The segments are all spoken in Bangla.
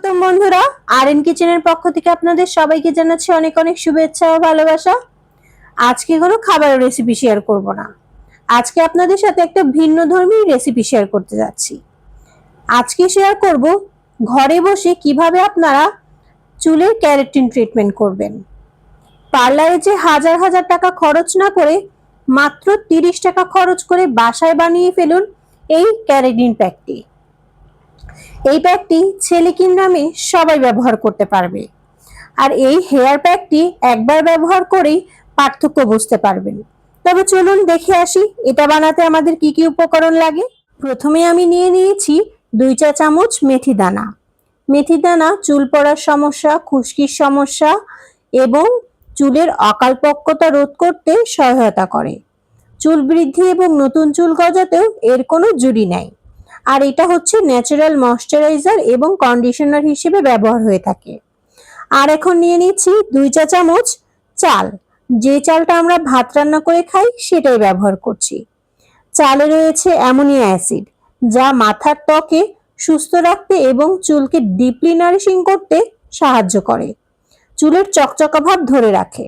স্বাগতম বন্ধুরা, আরএন কিচেনের পক্ষ থেকে আপনাদের সবাইকে জানাচ্ছি অনেক অনেক শুভেচ্ছা ও ভালোবাসা। আজকে কোনো খাবারের রেসিপি শেয়ার করব না। আজকে আপনাদের সাথে একটা ভিন্নধর্মী রেসিপি শেয়ার করতে যাচ্ছি। আজকে শেয়ার করব ঘরে বসে কিভাবে আপনারা চুলের ক্যারাটিন ট্রিটমেন্ট করবেন। পার্লারে যে হাজার হাজার টাকা খরচ না করে মাত্র 30 টাকা খরচ করে বাসায় বানিয়ে ফেলুন এই ক্যারাটিন প্যাকটি। এই প্যাকটি ছেলে কিংবা মেয়ে সবাই ব্যবহার করতে পারবে। আর এই হেয়ার প্যাকটি একবার ব্যবহার করেই পার্থক্য বুঝতে পারবেন। তবে চলুন দেখে আসি এটা বানাতে আমাদের কি কি উপকরণ লাগে। প্রথমে আমি নিয়ে নিয়েছি 2 চা চামচ মেথি দানা। মেথি দানা চুল পড়ার সমস্যা, খুশকির সমস্যা এবং চুলের অকালপক্কতা রোধ করতে সহায়তা করে। চুল বৃদ্ধি এবং নতুন চুল গজাতেও এর কোনো জুড়ি নাই। আর এটা হচ্ছে ন্যাচারাল ময়শ্চারাইজার এবং কন্ডিশনার হিসেবে ব্যবহার হয়ে থাকে। আর এখন নিয়ে নিচ্ছি 2 চা চামচ চাল। যে চালটা আমরা ভাত রান্না করে খাই সেটাই ব্যবহার করছি। চালে রয়েছে অ্যামোনিয়া অ্যাসিড, যা মাথার ত্বকে সুস্থ রাখতে এবং চুলকে ডিপলি নারিশিং করতে সাহায্য করে, চুলের চকচকা ভাব ধরে রাখে।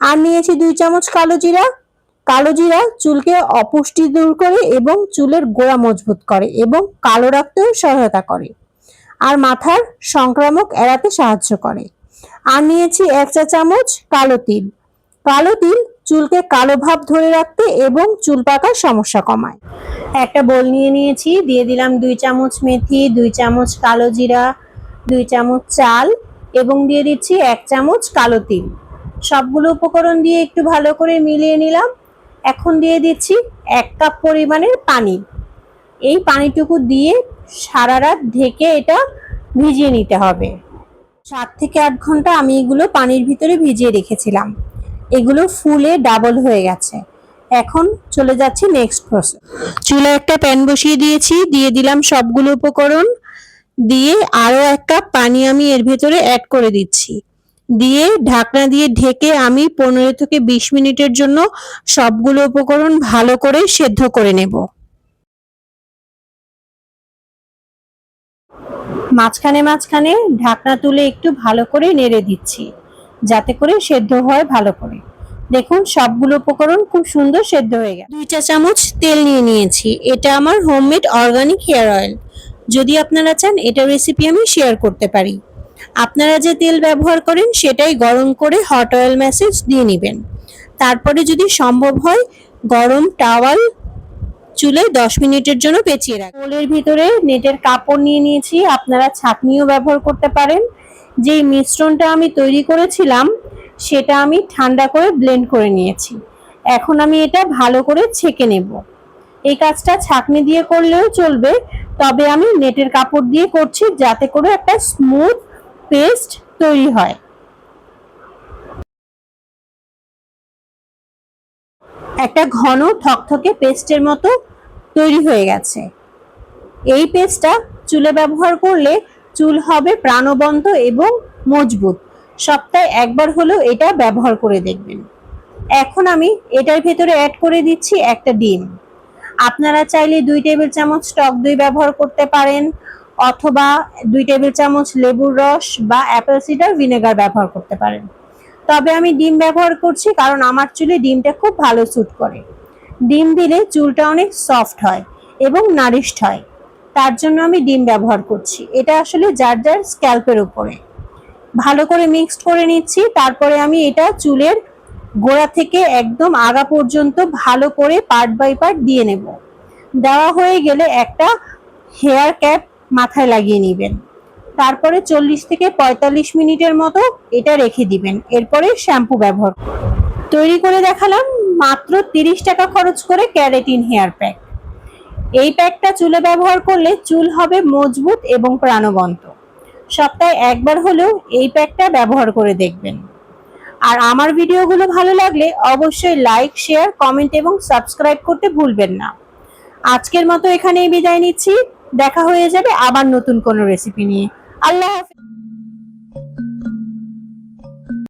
আর নিয়েছি 2 চামচ কালো জিরা। কালো জিরা চুলকে অপুষ্টি দূর করে এবং চুলের গোড়া মজবুত করে এবং কালো রাখতেও সহায়তা করে, আর মাথার সংক্রামক এড়াতে সাহায্য করে। আর নিয়েছি 1 চা চামচ কালো তিল। কালো তিল চুলকে কালো ভাব ধরে রাখতে এবং চুল পাকার সমস্যা কমায়। একটা বোল নিয়ে নিয়েছি, দিয়ে দিলাম 2 চামচ মেথি, 2 চামচ কালো জিরা, 2 চামচ চাল এবং দিয়ে দিচ্ছি 1 চামচ কালো তিল। সবগুলো উপকরণ দিয়ে একটু ভালো করে মিলিয়ে নিলাম। এখন দিয়ে দিচ্ছি 1 কাপ পরিমাণের পানি। এই পানিটুকু দিয়ে সারা রাত ঢেকে এটা ভিজিয়ে নিতে হবে। 7 থেকে 8 ঘন্টা আমি এগুলো পানির ভিতরে ভিজিয়ে রেখেছিলাম। এগুলো ফুলে ডাবল হয়ে গেছে। এখন চলে যাচ্ছি নেক্সট প্রসেস। চুলায় একটা প্যান বসিয়ে দিয়েছি, দিয়ে দিলাম সবগুলো উপকরণ, দিয়ে আরো 1 কাপ পানি আমি এর ভেতরে অ্যাড করে দিচ্ছি। দিয়ে ঢাকনা দিয়ে ঢেকে আমি 15 থেকে 20 মিনিটের জন্য সবগুলো উপকরণ ভালো করে সেদ্ধ করে নেব। মাঝখানে মাঝখানে ঢাকনা তুলে একটু ভালো করে নেড়ে দিচ্ছি, যাতে করে সেদ্ধ হয় ভালো করে। দেখুন সবগুলো উপকরণ খুব সুন্দর সেদ্ধ হয়ে গেছে। 2 চা চামচ তেল নিয়ে নিয়েছি। এটা আমার হোমমেড অর্গানিক হেয়ার অয়েল। যদি আপনারা চান এটা রেসিপি আমি শেয়ার করতে পারি। আপনারা যে তেল ব্যবহার করেন সেটাই গরম করে হট অয়েল ম্যাসেজ দিয়ে নেবেন। তারপরে যদি সম্ভব হয় গরম টাওয়াল চুলে 10 মিনিটের জন্য পেঁচিয়ে রাখবেন। বোলের ভিতরে নেটের কাপড় নিয়ে নিয়েছি, আপনারা ছাঁকনিও ব্যবহার করতে পারেন। যে মিশ্রণটা আমি তৈরি করেছিলাম সেটা আমি ঠান্ডা করে ব্লেন্ড করে নিয়েছি। এখন আমি এটা ভালো করে ছেঁকে নেব। এই কাজটা ছাঁকনি দিয়ে করলেও চলবে, তবে আমি নেটের কাপড় দিয়ে করছি যাতে করে একটা স্মুথ পেস্ট তৈরি হয়। একটা ঘন থকথকে পেস্টের মতো তৈরি হয়ে গেছে। এই পেস্টটা চুলে ব্যবহার করলে চুল হবে প্রাণবন্ত এবং মজবুত। সপ্তাহে একবার হলেও এটা ব্যবহার করে দেখবেন। এখন আমি এটার ভেতরে অ্যাড করে দিচ্ছি একটা ডিম। আপনারা চাইলে 2 টেবিল চামচ টক দই ব্যবহার করতে পারেন, অথবা 2 টেবিল চামচ লেবুর রস বা অ্যাপেল সিডার ভিনেগার ব্যবহার করতে পারেন। তবে আমি ডিম ব্যবহার করছি কারণ আমার চুলে ডিমটা খুব ভালো স্যুট করে। ডিম দিলে চুলটা অনেক সফট হয় এবং নারিশড হয়, তার জন্য আমি ডিম ব্যবহার করছি। এটা আসলে যার যার স্ক্যাল্পের উপরে। ভালো করে মিক্সড করে নিচ্ছি। তারপরে আমি এটা চুলের গোড়া থেকে একদম আগা পর্যন্ত ভালো করে পার্ট বাই পার্ট দিয়ে নেব। দেওয়া হয়ে গেলে একটা হেয়ার ক্যাপ মাথায় লাগিয়ে নেবেন। তারপরে 40 থেকে 45 মিনিটের মতো এটা রেখে দিবেন। এরপরে শ্যাম্পু ব্যবহার তৈরি করে দেখালাম মাত্র 30 টাকা খরচ করে ক্যারাটিন হেয়ার প্যাক। এই প্যাকটা চুলে ব্যবহার করলে চুল হবে মজবুত এবং প্রাণবন্ত। সপ্তাহে একবার হলেও এই প্যাকটা ব্যবহার করে দেখবেন। আর আমার ভিডিওগুলো ভালো লাগলে অবশ্যই লাইক, শেয়ার, কমেন্ট এবং সাবস্ক্রাইব করতে ভুলবেন না। আজকের মতো এখানেই বিদায় নিচ্ছি। দেখা হয়ে যাবে আবার নতুন কোনো রেসিপি নিয়ে। আল্লাহ হাফেজ।